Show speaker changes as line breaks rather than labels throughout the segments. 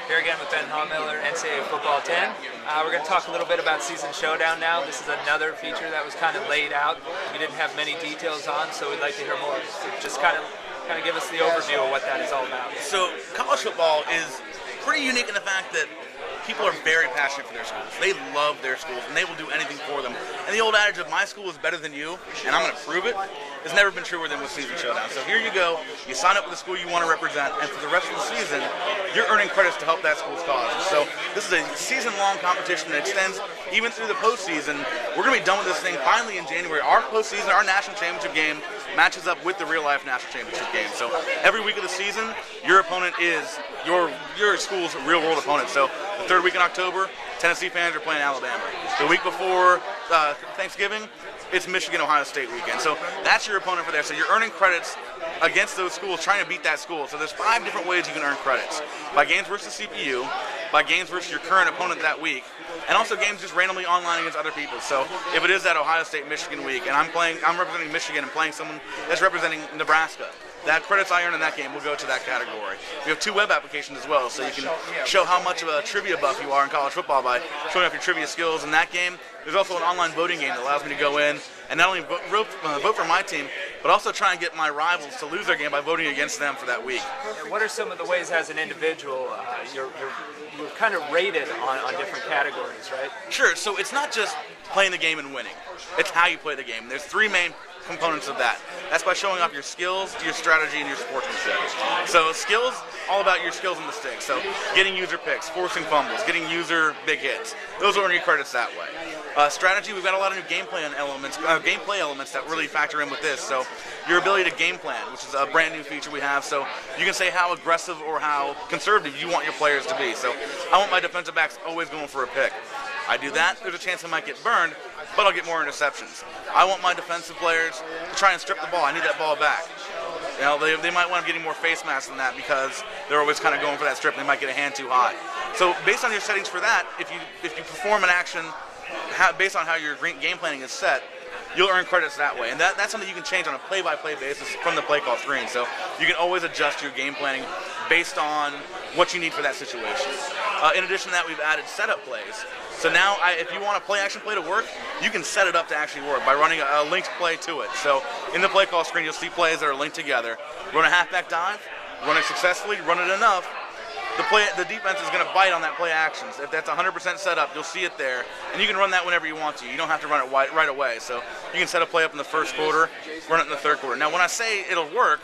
Here again with Ben Haumiller, NCAA Football 10. We're going to talk a little bit about Season Showdown now. This is another feature that was kind of laid out. We didn't have many details on, so we'd like to hear more. So just kind of give us the overview of what that is all about.
So college football is pretty unique in the fact that people are very passionate for their schools. They love their schools, and they will do anything for them. And the old adage of my school is better than you, and I'm going to prove it, has never been truer than with Season Showdown. So here you go. You sign up with the school you want to represent, and for the rest of the season, you're earning credits to help that school's cause. And so this is a season-long competition that extends even through the postseason. We're going to be done with this thing finally in January. Our postseason, our national championship game, matches up with the real-life national championship game. So every week of the season, your opponent is your school's real-world opponent. So the third week in October, Tennessee fans are playing Alabama. The week before Thanksgiving, it's Michigan-Ohio State weekend. So that's your opponent for there. So you're earning credits against those schools, trying to beat that school. So there's 5 different ways you can earn credits. By games versus CPU, by games versus your current opponent that week, and also games just randomly online against other people. So if it is that Ohio State-Michigan week, and I'm representing Michigan and playing someone that's representing Nebraska, that credits I earn in that game will go to that category. We have 2 web applications as well, so you can show how much of a trivia buff you are in college football by showing off your trivia skills in that game. There's also an online voting game that allows me to go in and not only vote for my team, but also try and get my rivals to lose their game by voting against them for that week.
And what are some of the ways as an individual you're kind of rated on different categories, right?
Sure, so it's not just playing the game and winning. It's how you play the game. There's 3 main components of that. That's by showing off your skills, your strategy, and your sportsmanship. So skills, all about your skills on the stick. So getting user picks, forcing fumbles, getting user big hits. Those are earning credits that way. Strategy, we've got a lot of new gameplay elements that really factor in with this. So your ability to game plan, which is a brand new feature we have. So you can say how aggressive or how conservative you want your players to be. So I want my defensive backs always going for a pick. I do that, there's a chance I might get burned, but I'll get more interceptions. I want my defensive players to try and strip the ball. I need that ball back. You know, they might want to getting more face masks than that because they're always kind of going for that strip and they might get a hand too high. So based on your settings for that, if you perform an action based on how your game planning is set, you'll earn credits that way. And that's something you can change on a play-by-play basis from the play call screen. So you can always adjust your game planning based on what you need for that situation. In addition to that, we've added setup plays. So now, if you want a play-action play to work, you can set it up to actually work by running a linked play to it. So in the play call screen, you'll see plays that are linked together. Run a halfback dive, run it successfully, run it enough. The defense is going to bite on that play actions. If that's 100% set up, you'll see it there, and you can run that whenever you want to. You don't have to run it right away. So you can set a play up in the first quarter, run it in the third quarter. Now, when I say it'll work,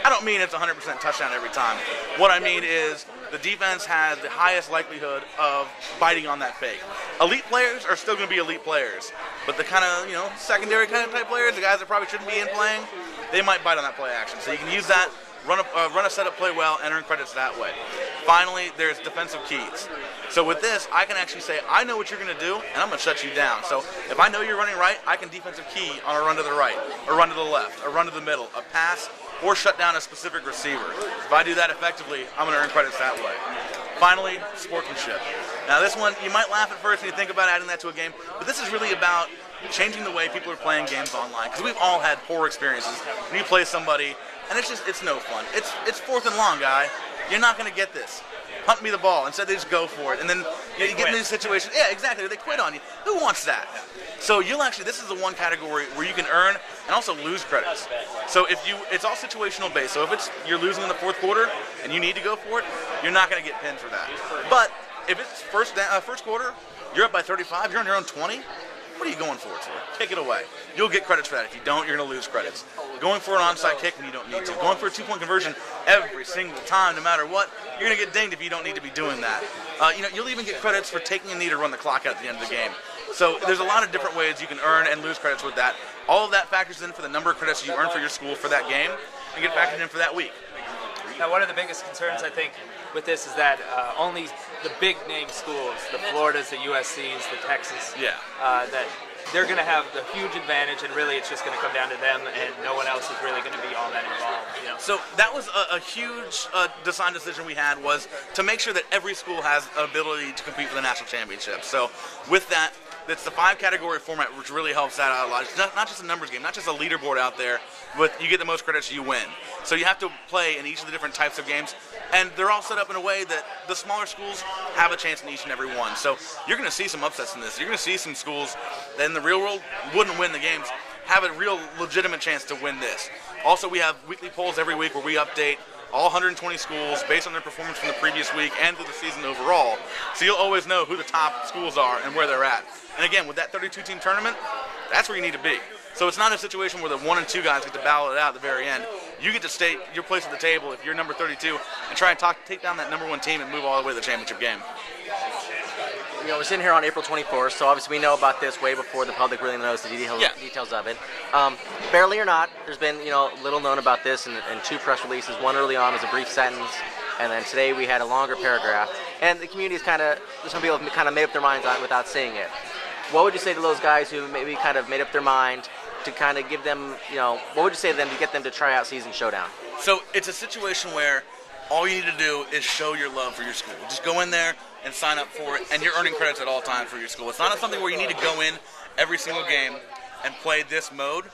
I don't mean it's 100% touchdown every time. What I mean is the defense has the highest likelihood of biting on that fake. Elite players are still going to be elite players, but the kind of, secondary kind of type players, the guys that probably shouldn't be in playing, they might bite on that play action. So you can use that, run a setup play well, and earn credits that way. Finally, there's defensive keys. So with this, I can actually say, I know what you're going to do, and I'm going to shut you down. So if I know you're running right, I can defensive key on a run to the right, a run to the left, a run to the middle, a pass, or shut down a specific receiver. If I do that effectively, I'm going to earn credits that way. Finally, sportsmanship. Now this one, you might laugh at first when you think about adding that to a game, but this is really about changing the way people are playing games online, because we've all had poor experiences when you play somebody, and it's no fun. It's 4th and long, guy. You're not going to get this. Punt me the ball. Instead, they just go for it. And then you get in these situations. Yeah, exactly. They quit on you. Who wants that? So this is the one category where you can earn and also lose credits. So it's all situational based. So if you're losing in the 4th quarter and you need to go for it, you're not going to get pinned for that. But if it's first quarter, you're up by 35, you're on your own 20, what are you going for it for? Kick it away. You'll get credits for that. If you don't, you're going to lose credits. Going for an onside kick when you don't need to. Going for a 2-point conversion every single time, no matter what, you're going to get dinged if you don't need to be doing that. You'll even get credits for taking a knee to run the clock out at the end of the game. So there's a lot of different ways you can earn and lose credits with that. All of that factors in for the number of credits you earn for your school for that game and get factored in for that week.
Now, one of the biggest concerns, I think, with this is that only the big-name schools, the Floridas, the USCs, the Texas, that they're going to have the huge advantage, and really it's just going to come down to them, and no one else is really going to be all that involved. You know?
So that was a huge design decision we had, was to make sure that every school has the ability to compete for the national championship. So with that, it's the 5-category format, which really helps that out a lot. It's not just a numbers game, not just a leaderboard out there, but you get the most credits, you win. So you have to play in each of the different types of games, and they're all set up in a way that the smaller schools have a chance in each and every one. So you're going to see some upsets in this. You're going to see some schools that in the real world wouldn't win the games have a real legitimate chance to win this. Also, we have weekly polls every week where we update all 120 schools based on their performance from the previous week and through the season overall. So you'll always know who the top schools are and where they're at. And again, with that 32-team tournament, that's where you need to be. So it's not a situation where the 1 and 2 guys get to battle it out at the very end. You get to state your place at the table if you're number 32 and try and take down that number 1 team and move all the way to the championship game.
You know, we're sitting here on April 24th, so obviously we know about this way before the public really knows the details of it. Barely or not, there's been little known about this, and 2 press releases. One early on was a brief sentence, and then today we had a longer paragraph. And the community's some people have kind of made up their minds on it without seeing it. What would you say to those guys who maybe kind of made up their mind to kind of give them, what would you say to them to get them to try out Season Showdown?
So it's a situation where all you need to do is show your love for your school. Just go in there and sign up for it, and you're earning credits at all times for your school. It's not something where you need to go in every single game and play this mode.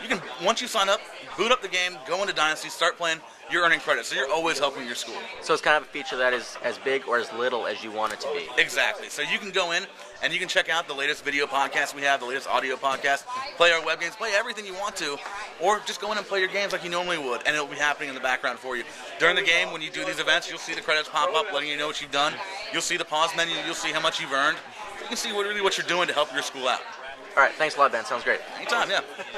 You can, once you sign up, boot up the game, go into Dynasty, start playing, you're earning credits. So you're always helping your school.
So it's kind of a feature that is as big or as little as you want it to be.
Exactly. So you can go in and you can check out the latest video podcast we have, the latest audio podcast, play our web games, play everything you want to, or just go in and play your games like you normally would, and it'll be happening in the background for you. During the game, when you do these events, you'll see the credits pop up, letting you know what you've done. You'll see the pause menu. You'll see how much you've earned. You can see really what you're doing to help your school out.
All right. Thanks a lot, Ben. Sounds great.
Anytime, yeah.